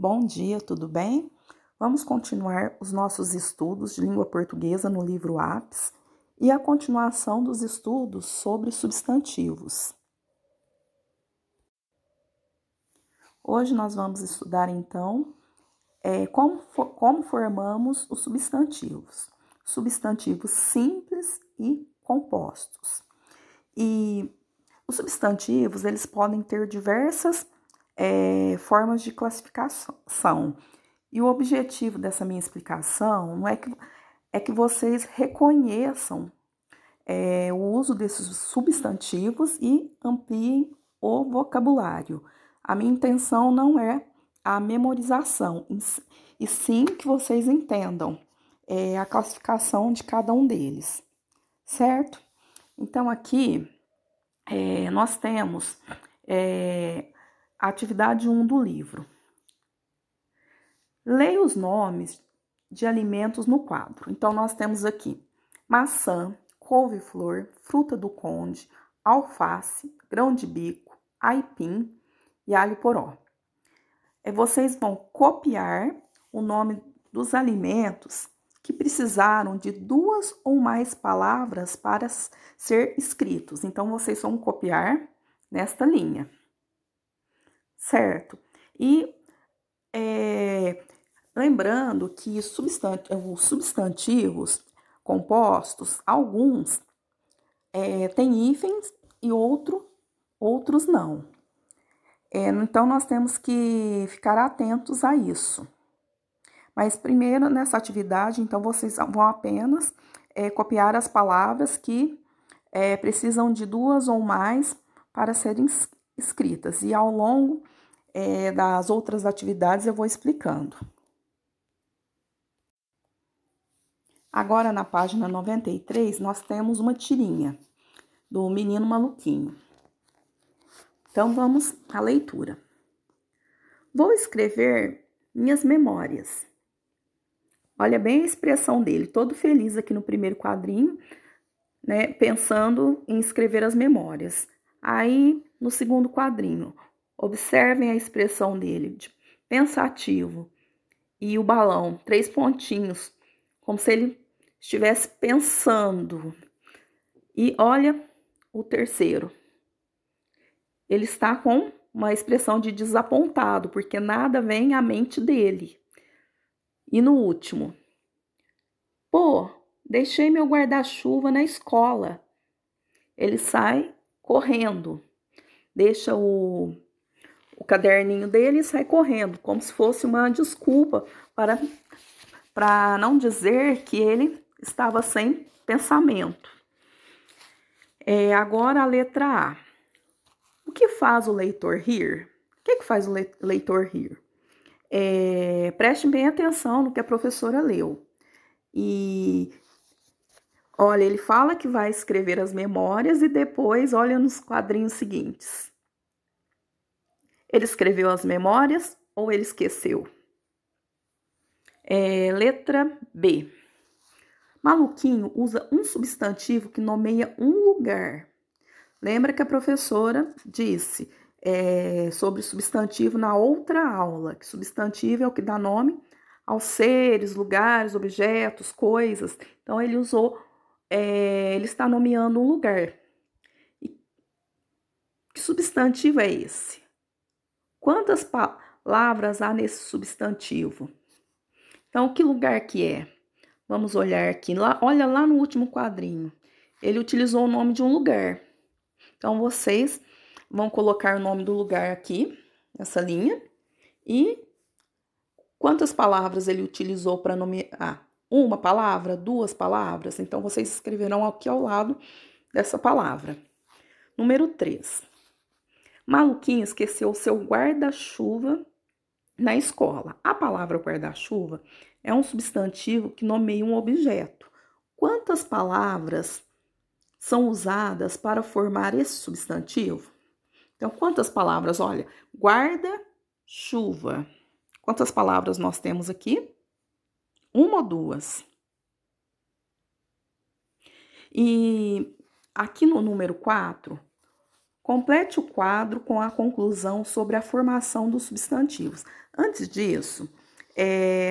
Bom dia, tudo bem? Vamos continuar os nossos estudos de língua portuguesa no livro Apps e a continuação dos estudos sobre substantivos. Hoje nós vamos estudar então como formamos os substantivos simples e compostos. E os substantivos, eles podem ter diversas formas de classificação. E o objetivo dessa minha explicação não é que vocês reconheçam o uso desses substantivos e ampliem o vocabulário. A minha intenção não é a memorização, e sim que vocês entendam a classificação de cada um deles, certo? Então, aqui nós temos a atividade 1 do livro. Leia os nomes de alimentos no quadro. Então, nós temos aqui maçã, couve-flor, fruta do conde, alface, grão de bico, aipim e alho poró. Vocês vão copiar o nome dos alimentos que precisaram de 2 ou mais palavras para ser escritos. Então, vocês vão copiar nesta linha, certo? E lembrando que os substantivos compostos, alguns têm hífens e outros não. Então, nós temos que ficar atentos a isso. Mas primeiro, nessa atividade, então, vocês vão apenas copiar as palavras que precisam de 2 ou mais para serem escritas. E ao longo das outras atividades eu vou explicando. Agora, na página 93, nós temos uma tirinha do Menino Maluquinho. Então, vamos à leitura. Vou escrever minhas memórias. Olha bem a expressão dele, todo feliz aqui no primeiro quadrinho, né, pensando em escrever as memórias. Aí, no segundo quadrinho, observem a expressão dele, de pensativo. E o balão, 3 pontinhos, como se ele estivesse pensando. E olha o terceiro. Ele está com uma expressão de desapontado, porque nada vem à mente dele. E no último. Pô, deixei meu guarda-chuva na escola. Ele sai correndo. Deixa o caderninho dele e sai correndo, como se fosse uma desculpa para não dizer que ele estava sem pensamento. Agora a letra A. O que faz o leitor rir? O que faz o leitor rir? Preste bem atenção no que a professora leu. E olha, ele fala que vai escrever as memórias e depois olha nos quadrinhos seguintes. Ele escreveu as memórias ou ele esqueceu? Letra B. Maluquinho usa um substantivo que nomeia um lugar. Lembra que a professora disse sobre substantivo na outra aula, que substantivo é o que dá nome aos seres, lugares, objetos, coisas. Então, ele está nomeando um lugar. E que substantivo é esse? Quantas palavras há nesse substantivo? Então, que lugar que é? Vamos olhar aqui. Olha lá no último quadrinho. Ele utilizou o nome de um lugar. Então, vocês vão colocar o nome do lugar aqui, nessa linha. E quantas palavras ele utilizou para nomear? Uma palavra? 2 palavras? Então, vocês escreverão aqui ao lado dessa palavra. Número 3. Maluquinho esqueceu o seu guarda-chuva na escola. A palavra guarda-chuva é um substantivo que nomeia um objeto. Quantas palavras são usadas para formar esse substantivo? Então, quantas palavras? Olha, guarda-chuva. Quantas palavras nós temos aqui? 1 ou 2? E aqui no número 4, Complete o quadro com a conclusão sobre a formação dos substantivos. Antes disso,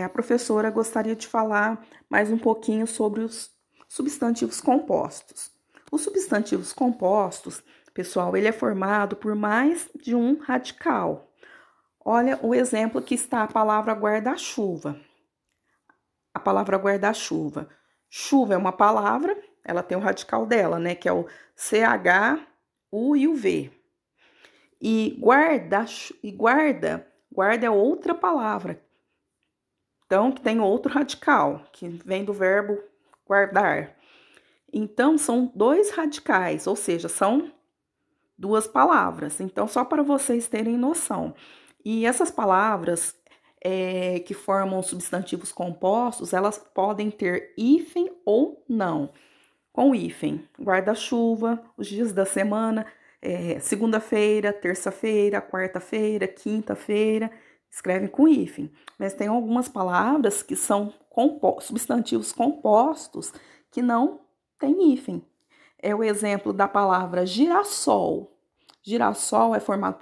a professora gostaria de falar mais um pouquinho sobre os substantivos compostos. Os substantivos compostos, pessoal, ele é formado por mais de um radical. Olha o exemplo que está a palavra guarda-chuva. A palavra guarda-chuva. Chuva é uma palavra, ela tem o radical dela, né? Que é o CH, U e o V. E guarda é outra palavra. Então, que tem outro radical, que vem do verbo guardar. Então, são dois radicais, ou seja, são duas palavras. Então, só para vocês terem noção. E essas palavras que formam substantivos compostos, elas podem ter hífen ou não. Com hífen, guarda-chuva, os dias da semana, segunda-feira, terça-feira, quarta-feira, quinta-feira, escrevem com hífen. Mas tem algumas palavras que são substantivos compostos que não têm hífen. É o exemplo da palavra girassol. Girassol é formado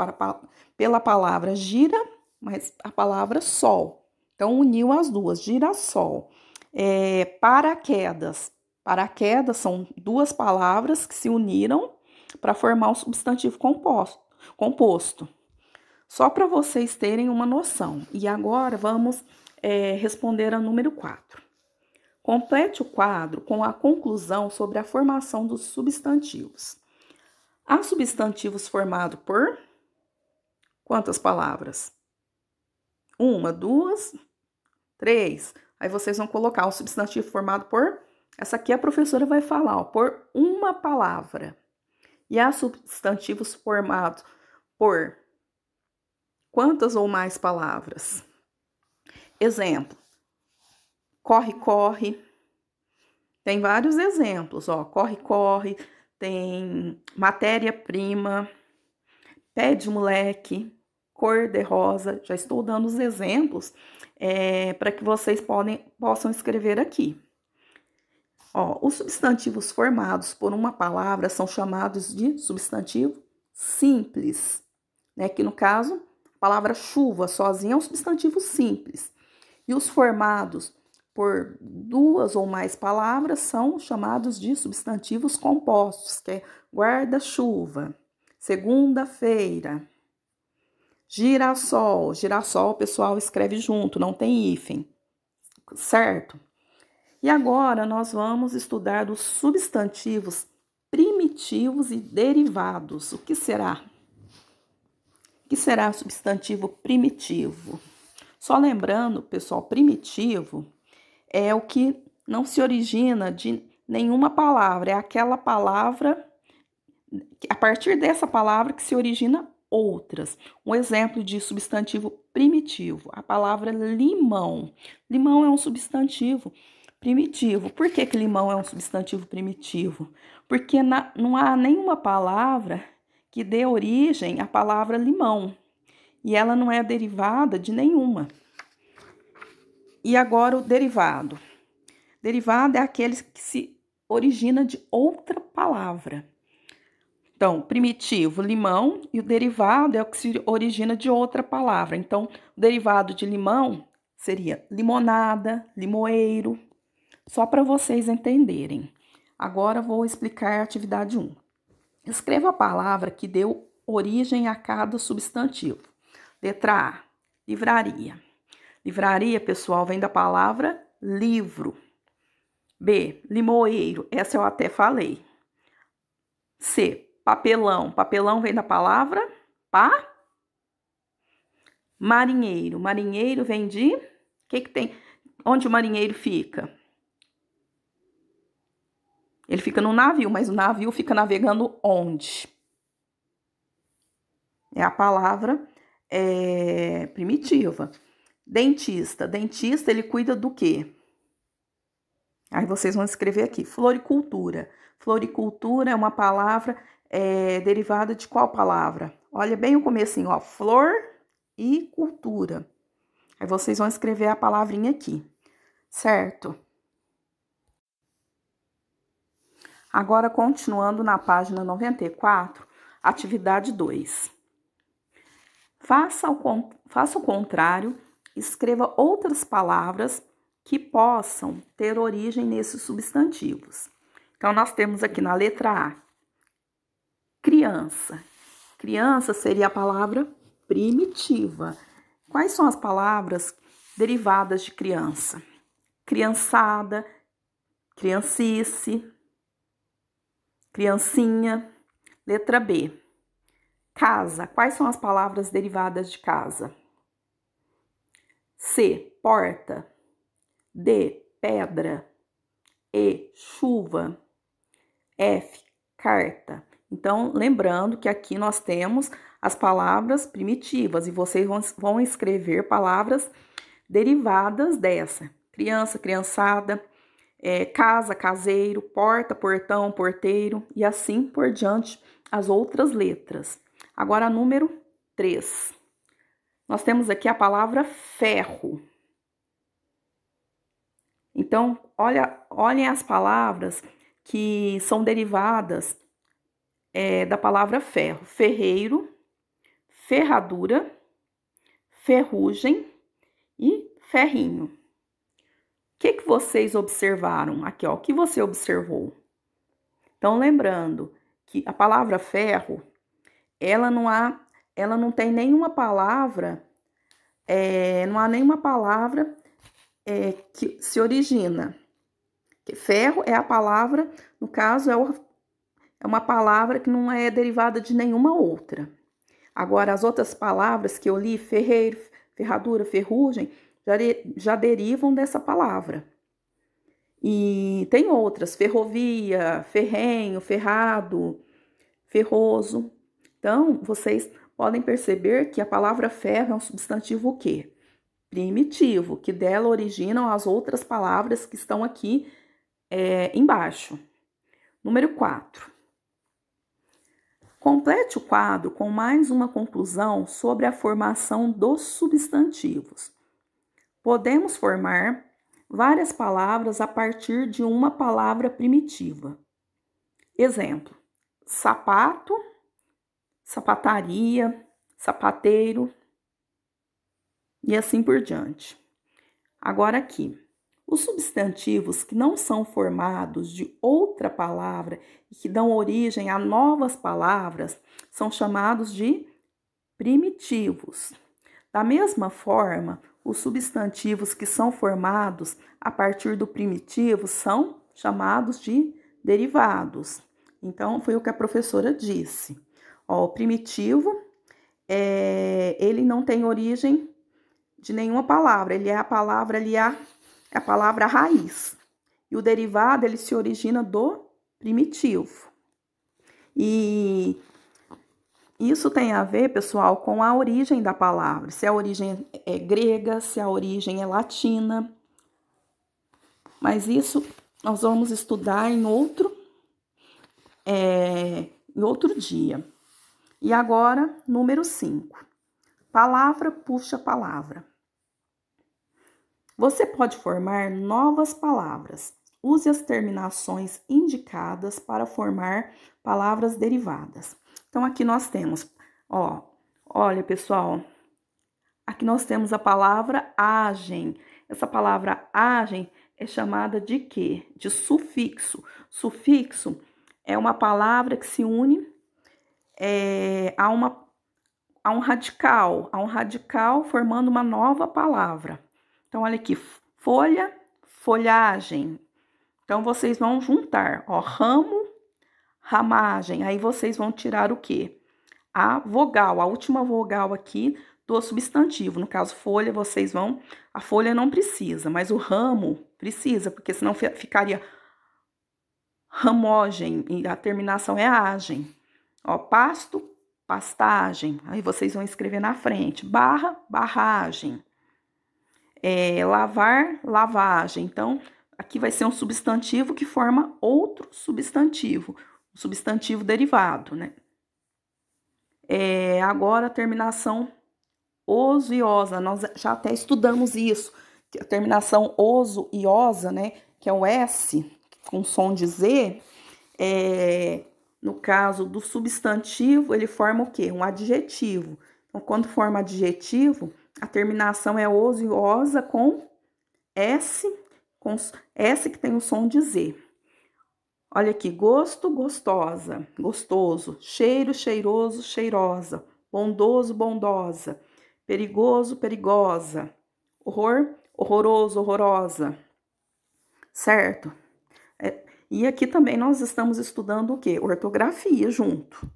pela palavra gira, mas a palavra sol. Então, uniu as duas, girassol. Paraquedas. Paraquedas são duas palavras que se uniram para formar um substantivo composto. Só para vocês terem uma noção. E agora vamos responder a número 4. Complete o quadro com a conclusão sobre a formação dos substantivos. Há substantivos formados por quantas palavras? 1, 2, 3. Aí vocês vão colocar o substantivo formado por... Essa aqui a professora vai falar, por uma palavra. E há substantivos formados por quantas ou mais palavras? Exemplo. Corre, corre. Tem vários exemplos, ó. Corre, corre. Tem matéria-prima. Pé de moleque. Cor de rosa. Já estou dando os exemplos para que vocês possam escrever aqui. Ó, os substantivos formados por uma palavra são chamados de substantivo simples, né? Que no caso, a palavra chuva sozinha é um substantivo simples. E os formados por duas ou mais palavras são chamados de substantivos compostos, que é guarda-chuva, segunda-feira, girassol. Girassol, o pessoal escreve junto, não tem hífen, certo? E agora nós vamos estudar os substantivos primitivos e derivados. O que será? O que será substantivo primitivo? Só lembrando, pessoal, primitivo é o que não se origina de nenhuma palavra. É aquela palavra, a partir dessa palavra que se origina outras. Um exemplo de substantivo primitivo, a palavra limão. Limão é um substantivo primitivo. Por que limão é um substantivo primitivo? Porque não há nenhuma palavra que dê origem à palavra limão. E ela não é derivada de nenhuma. E agora o derivado. Derivado é aquele que se origina de outra palavra. Então, primitivo, limão, e o derivado é o que se origina de outra palavra. Então, o derivado de limão seria limonada, limoeiro. Só para vocês entenderem. Agora vou explicar a atividade 1. Escreva a palavra que deu origem a cada substantivo. Letra A, livraria. Livraria, pessoal, vem da palavra livro. B, limoeiro. Essa eu até falei. C, papelão. Papelão vem da palavra pá. Marinheiro. Marinheiro vem de... O que tem? Onde o marinheiro fica? Ele fica no navio, mas o navio fica navegando onde? É a palavra primitiva. Dentista. Dentista, ele cuida do quê? Aí vocês vão escrever aqui. Floricultura. Floricultura é uma palavra derivada de qual palavra? Olha bem o comecinho, ó. Flor e cultura. Aí vocês vão escrever a palavrinha aqui, certo? Agora, continuando na página 94, Atividade 2. Faça o contrário, escreva outras palavras que possam ter origem nesses substantivos. Então, nós temos aqui na letra A, criança. Criança seria a palavra primitiva. Quais são as palavras derivadas de criança? Criançada, criancice, criancinha. Letra B, casa. Quais são as palavras derivadas de casa? C, porta. D, pedra. E, chuva. F, carta. Então, lembrando que aqui nós temos as palavras primitivas e vocês vão escrever palavras derivadas dessa. Criança, criançada, casa, caseiro, porta, portão, porteiro e assim por diante as outras letras. Agora, número 3. Nós temos aqui a palavra ferro. Então, olhem as palavras que são derivadas da palavra ferro. Ferreiro, ferradura, ferrugem e ferrinho. O que vocês observaram? Aqui, ó, o que você observou? Então, lembrando que a palavra ferro, ela não tem nenhuma palavra, não há nenhuma palavra que se origina. Ferro é a palavra, no caso, é uma palavra que não é derivada de nenhuma outra. Agora, as outras palavras que eu li, ferreiro, ferradura, ferrugem, já derivam dessa palavra. E tem outras, ferrovia, ferrenho, ferrado, ferroso. Então, vocês podem perceber que a palavra ferro é um substantivo o quê? Primitivo, que dela originam as outras palavras que estão aqui embaixo. Número 4. Complete o quadro com mais uma conclusão sobre a formação dos substantivos. Podemos formar várias palavras a partir de uma palavra primitiva. Exemplo: sapato, sapataria, sapateiro e assim por diante. Agora aqui, os substantivos que não são formados de outra palavra e que dão origem a novas palavras são chamados de primitivos. Da mesma forma, os substantivos que são formados a partir do primitivo são chamados de derivados. Então, foi o que a professora disse. Ó, o primitivo, ele não tem origem de nenhuma palavra, ele é a palavra ali, a palavra raiz. E o derivado, ele se origina do primitivo. E isso tem a ver, pessoal, com a origem da palavra. Se a origem é grega, se a origem é latina. Mas isso nós vamos estudar em outro dia. E agora, número 5. Palavra puxa palavra. Você pode formar novas palavras. Use as terminações indicadas para formar palavras derivadas. Então, aqui nós temos, olha, pessoal, aqui nós temos a palavra agem. Essa palavra agem é chamada de quê? De sufixo. Sufixo é uma palavra que se une a um radical formando uma nova palavra. Então, olha aqui, folha, folhagem. Então, vocês vão juntar, ramo, ramagem. Aí, vocês vão tirar o quê? A vogal, a última vogal aqui do substantivo. No caso, folha, a folha não precisa, mas o ramo precisa, porque senão ficaria ramogem, e a terminação é agem. Pasto, pastagem. Aí, vocês vão escrever na frente. Barra, barragem. Lavar, lavagem. Então, aqui vai ser um substantivo que forma outro substantivo, um substantivo derivado, né? Agora, a terminação oso e osa, nós já até estudamos isso, a terminação oso e osa, né? Que é o S, com som de Z, No caso do substantivo, ele forma o quê? Um adjetivo. Então, quando forma adjetivo, a terminação é oso e osa com S que tem o som de Z. Olha aqui, gosto, gostosa, gostoso, cheiro, cheiroso, cheirosa, bondoso, bondosa, perigoso, perigosa, horror, horroroso, horrorosa, certo? E aqui também nós estamos estudando o quê? Ortografia junto.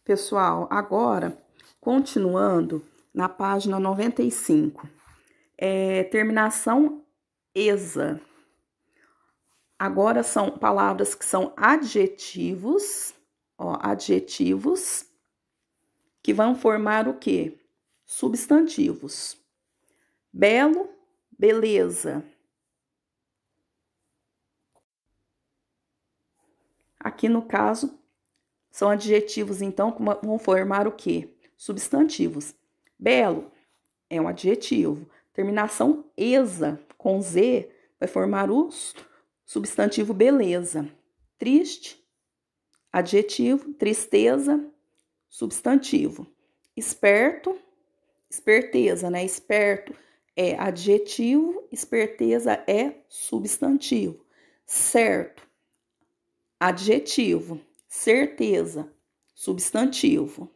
Pessoal, agora, continuando na página 95, terminação esa. Agora são palavras que são adjetivos, ó, adjetivos, que vão formar o quê? Substantivos. Belo, beleza. Aqui no caso, são adjetivos, então, que vão formar o quê? Substantivos. Belo é um adjetivo. Terminação esa, com Z, vai formar o substantivo beleza. Triste, adjetivo. Tristeza, substantivo. Esperto, esperteza, né? Esperto é adjetivo, esperteza é substantivo. Certo, adjetivo. Certeza, substantivo.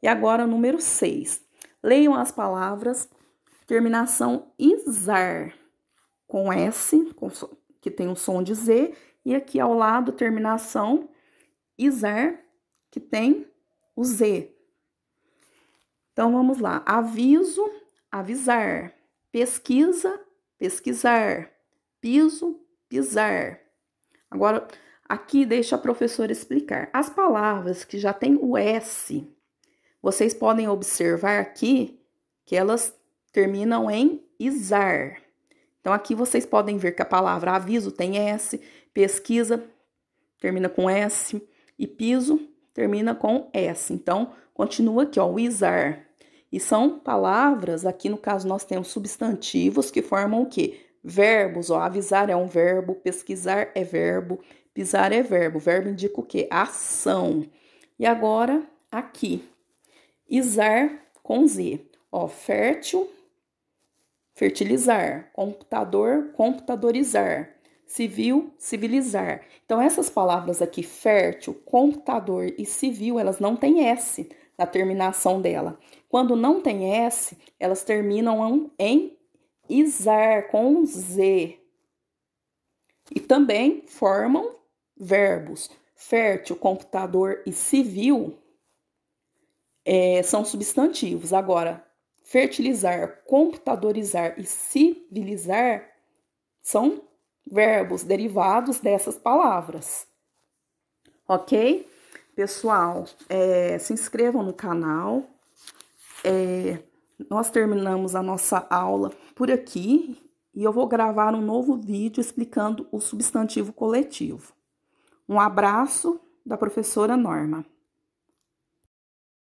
E agora, número 6. Leiam as palavras terminação izar, com S, que tem o som de Z, e aqui ao lado, terminação izar, que tem o Z. Então, vamos lá. Aviso, avisar. Pesquisa, pesquisar. Piso, pisar. Agora, aqui deixa a professora explicar. As palavras que já tem o S, vocês podem observar aqui que elas terminam em izar. Então, aqui vocês podem ver que a palavra aviso tem S, pesquisa termina com S e piso termina com S. Então, continua aqui, ó, o izar. E são palavras, aqui no caso nós temos substantivos que formam o quê? Verbos, ó, avisar é um verbo, pesquisar é verbo, pisar é verbo. Verbo indica o quê? Ação. E agora, aqui, izar com Z. Ó, fértil, fertilizar. Computador, computadorizar. Civil, civilizar. Então, essas palavras aqui, fértil, computador e civil, elas não têm S na terminação dela. Quando não tem S, elas terminam em izar, com Z. E também formam verbos. Fértil, computador e civil são substantivos. Agora, fertilizar, computadorizar e civilizar são verbos derivados dessas palavras. Ok? Pessoal, se inscrevam no canal. Nós terminamos a nossa aula por aqui e eu vou gravar um novo vídeo explicando o substantivo coletivo. Um abraço da professora Norma.